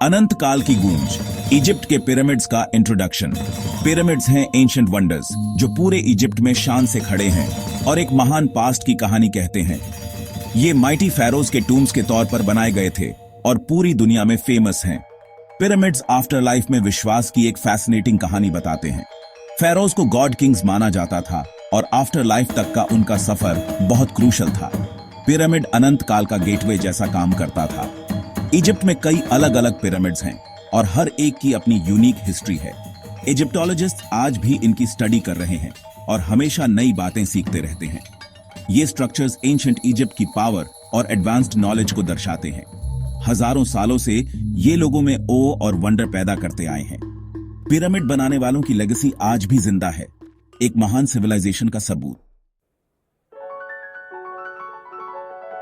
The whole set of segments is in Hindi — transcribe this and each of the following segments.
अनंत काल की गूंज, इजिप्ट के पिरामिड्स का इंट्रोडक्शन। पिरामिड्स हैं एंशिएंट वंडर्स जो पूरे इजिप्ट में शान से खड़े हैं और एक महान पास्ट की कहानी कहते हैं। ये माइटी pharaohs के टूम्स के तौर पर बनाए गए थे और पूरी दुनिया में फेमस हैं। पिरामिड्स आफ्टर लाइफ में विश्वास की एक फैसिनेटिंग कहानी बताते हैं। pharaohs को गॉड किंग्स माना जाता था और आफ्टर लाइफ तक का उनका सफर बहुत क्रूशल था। पिरामिड अनंत काल का गेटवे जैसा काम करता था। इजिप्ट में कई अलग अलग पिरामिड्स हैं और हर एक की अपनी यूनिक हिस्ट्री है। इजिप्टोलॉजिस्ट आज भी इनकी स्टडी कर रहे हैं और हमेशा नई बातें सीखते रहते हैं। ये स्ट्रक्चर्स एंशिएंट इजिप्ट की पावर और एडवांस्ड नॉलेज को दर्शाते हैं। हजारों सालों से ये लोगों में ओ और वंडर पैदा करते आए हैं। पिरामिड बनाने वालों की लेगेसी आज भी जिंदा है, एक महान सिविलाइजेशन का सबूत।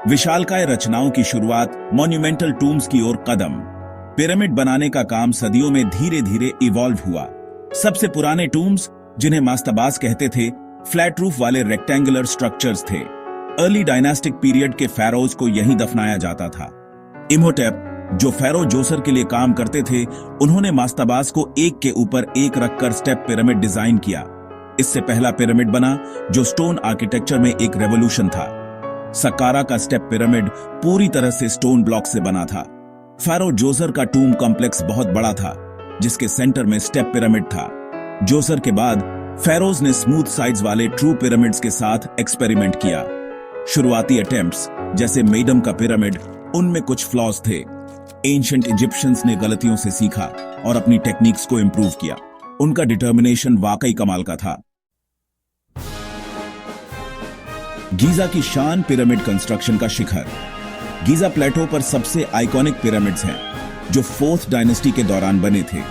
विशालकाय रचनाओं की शुरुआत, मॉन्यूमेंटल टूम्स की ओर कदम। पिरामिड बनाने का काम सदियों में धीरे धीरे इवॉल्व हुआ। सबसे पुराने टूम्स, जिन्हें मास्ताबास कहते थे, फ्लैट रूफ वाले रेक्टेंगुलर स्ट्रक्चर्स थे। अर्ली डायनास्टिक पीरियड के pharaohs को यहीं दफनाया जाता था। इमोटेप, जो pharaoh जोसर के लिए काम करते थे, उन्होंने मास्ताबास को एक के ऊपर एक रखकर स्टेप पिरामिड डिजाइन किया। इससे पहला पिरामिड बना जो स्टोन आर्किटेक्चर में एक रेवोल्यूशन था। सक्कारा का स्टेप पिरामिड पूरी तरह से स्टोन ब्लॉक से बना था। pharaoh जोसर का टूम कॉम्प्लेक्स बहुत बड़ा था, जिसके सेंटर में स्टेप पिरामिड था। जोसर के बाद pharaohs ने स्मूथ साइड्स वाले ट्रू पिरामिड्स के साथ एक्सपेरिमेंट किया। शुरुआती अटेम्प्ट्स, जैसे मेडम का पिरामिड, उनमें कुछ फ्लॉज थे। एंशिएंट इजिप्शियंस ने गलतियों से सीखा और अपनी टेक्निक्स को इंप्रूव किया। उनका डिटर्मिनेशन वाकई कमाल का था। गीजा की शान, पिरामिड कंस्ट्रक्शन का शिखर। गीजा प्लेटो पर सबसे आइकॉनिक पिरामिड्स हैं, जो 4th डायनेस्टी के दौरान बने थे।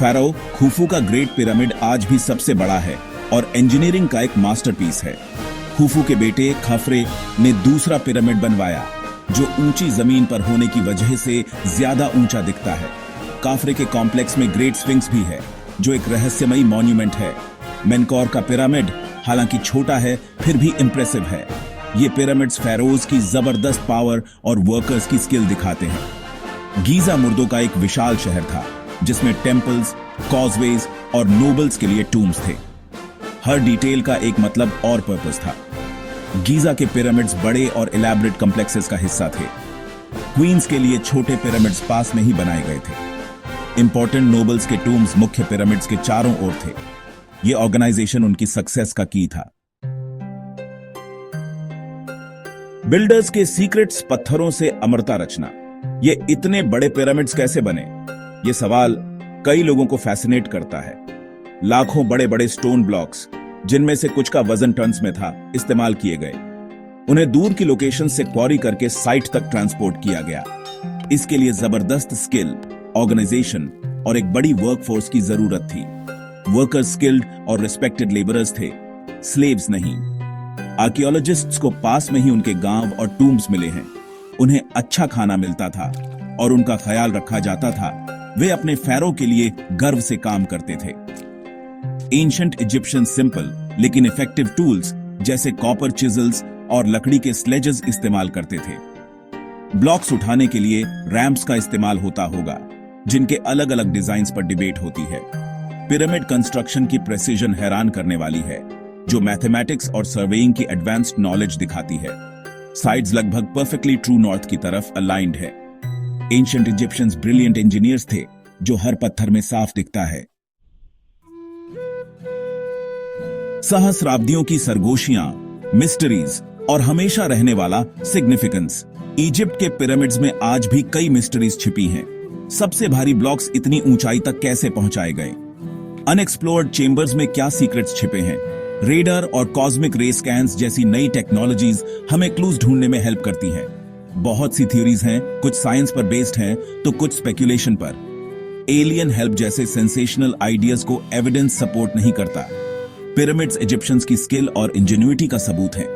pharaoh खुफू का ग्रेट पिरामिड आज भी सबसे बड़ा है और इंजीनियरिंग का एक मास्टरपीस है। खुफू के बेटे खफरे ने दूसरा पिरामिड बनवाया, जो ऊंची जमीन पर होने की वजह से ज्यादा ऊंचा दिखता है। काफरे के कॉम्प्लेक्स में ग्रेट स्फिंक्स भी है, जो एक रहस्यमयी मॉन्यूमेंट है। मेनकौर का पिरामिड हालांकि छोटा है, फिर भी इंप्रेसिव है। ये पिरामिड्स pharaohs की जबरदस्त पावर और वर्कर्स की स्किल दिखाते हैं। गीजा मुर्दों का एक विशाल शहर था, जिसमें टेम्पल्स, कॉजवेज और नोबल्स के लिए टूम्स थे। हर डिटेल का एक मतलब और पर्पस था। गीजा के पिरामिड्स बड़े और इलैबोरेट कॉम्प्लेक्सेस का हिस्सा थे। क्वींस के लिए छोटे पिरामिड्स पास में ही बनाए गए थे। इंपॉर्टेंट नोबल्स के टूम्स मुख्य पिरामिड्स के चारों ओर थे। यह ऑर्गेनाइजेशन उनकी सक्सेस का की था। बिल्डर्स के सीक्रेट्स, पत्थरों से अमरता रचना। ये इतने बड़े पिरामिड्स कैसे बने? ये सवाल कई लोगों को फैसिनेट करता है। लाखों बड़े बड़े स्टोन ब्लॉक्स, जिनमें से कुछ का वजन टन्स में था, इस्तेमाल किए गए। उन्हें दूर की लोकेशन से क्वारी करके साइट तक ट्रांसपोर्ट किया गया। इसके लिए जबरदस्त स्किल, ऑर्गेनाइजेशन और एक बड़ी वर्कफोर्स की जरूरत थी। वर्कर्स स्किल्ड और रिस्पेक्टेड लेबरर्स थे, स्लेव्स नहीं। आर्कियोलॉजिस्ट्स को पास में ही उनके गांव और टूम्स मिले हैं। उन्हें अच्छा खाना मिलता था और उनका ख्याल रखा जाता था। वे अपने pharaoh के लिए गर्व से काम करते थे। एंशिएंट इजिप्शियन सिंपल लेकिन इफेक्टिव टूल्स जैसे कॉपर चिजल्स और लकड़ी के स्लेजेस इस्तेमाल करते थे। ब्लॉक्स उठाने के लिए रैंप्स का इस्तेमाल होता होगा, जिनके अलग अलग डिजाइन्स पर डिबेट होती है। पिरामिड कंस्ट्रक्शन की प्रेसिजन हैरान करने वाली है, जो मैथमेटिक्स और सर्वेइंग की एडवांस्ड नॉलेज दिखाती है। साइड्स लगभग परफेक्टली ट्रू नॉर्थ की तरफ अलाइंड है। एंशिएंट इजिप्शियंस ब्रिलियंट इंजीनियर्स थे, जो हर पत्थर में साफ दिखता है। सहस्राब्दियों की सरगोशियां, मिस्टरीज और हमेशा रहने वाला सिग्निफिकेंस। इजिप्ट के पिरामिड्स में आज भी कई मिस्टरीज छिपी हैं। सबसे भारी ब्लॉक्स इतनी ऊंचाई तक कैसे पहुंचाए गए? अनएक्सप्लोर्ड चेंबर्स में क्या सीक्रेट्स छिपे हैं? रेडर और कॉस्मिक रे स्कैन्स जैसी नई टेक्नोलॉजीज हमें क्लूज ढूंढने में हेल्प करती हैं। बहुत सी थ्योरीज हैं, कुछ साइंस पर बेस्ड हैं तो कुछ स्पेकुलेशन पर। एलियन हेल्प जैसे सेंसेशनल आइडियाज को एविडेंस सपोर्ट नहीं करता। पिरामिड्स इजिप्शियंस की स्किल और इंजेन्युइटी का सबूत है।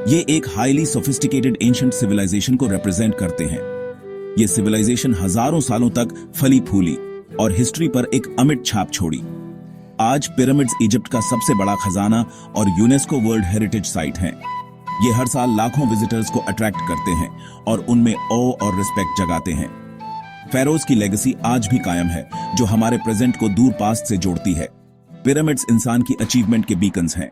ये एक हाईली सोफिस्टिकेटेड एंशिएंट सिविलाइजेशन को रिप्रेजेंट करते हैं। ये सिविलाइजेशन हजारों सालों तक फली फूली और हिस्ट्री पर एक अमिट छाप छोड़ी। आज पिरामिड्स इजिप्ट का सबसे बड़ा खजाना और यूनेस्को वर्ल्ड हेरिटेज साइट हैं। ये हर साल लाखों विजिटर्स को अट्रैक्ट करते हैं और उनमें ऑ और रिस्पेक्ट जगाते हैं। फेरोज की लेगेसी आज भी कायम है, जो हमारे प्रेजेंट को दूर पास्ट से जोड़ती है। पिरामिड्स इंसान की अचीवमेंट के बीकन्स हैं।